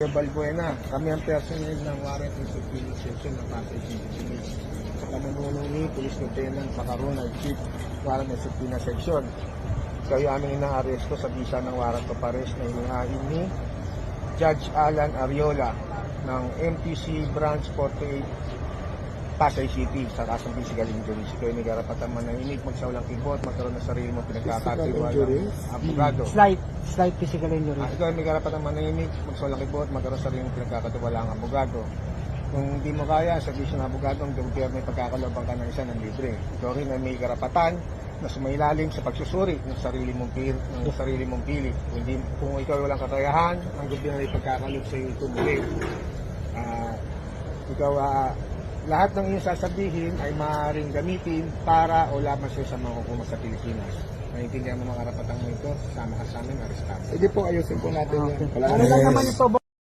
Victor Balbuena. Kami ang personnel ng Warrant and Subpoena Section ng Pasay City Police. Sa pamumuno ni Police Lieutenant Macarona, Chief Warrant and Subpoena Section. Kayo aming inaaresto sa bisa ng warrant of arrest na hinihain ni Judge Alan Ariola ng MPC Branch 48 Pasay City sa kasong physical injuries. Kayo may karapatan manahimik, magsawlang kibot, magkaroon ng sarili mo pinagkakatiwalang abogado. Slight physical injury. Ikaw may karapatan manahimik, magsawlang kibot, magkaroon ng sarili mo pinagkakatiwalang abogado. Kung hindi mo kaya, sabihin ng abogado, ang gobyerno may pagkakalooban ka ng isa ng libre. Ikaw rin ay may karapatan na sumailalim sa pagsusuri ng sarili mong pili. Kung ikaw ay walang kakayahan, ang gobyerno ay pagkakaloob sa iyo tumuli. Lahat ng iyong sasabihin ay maaaring gamitin para o laban sa isang makukuha sa Pilipinas. Naintindihan mo mga karapatang mo ito, sama ka sa amin, arestado. Sige po, ayusin po natin yan. Ano lang naman ito,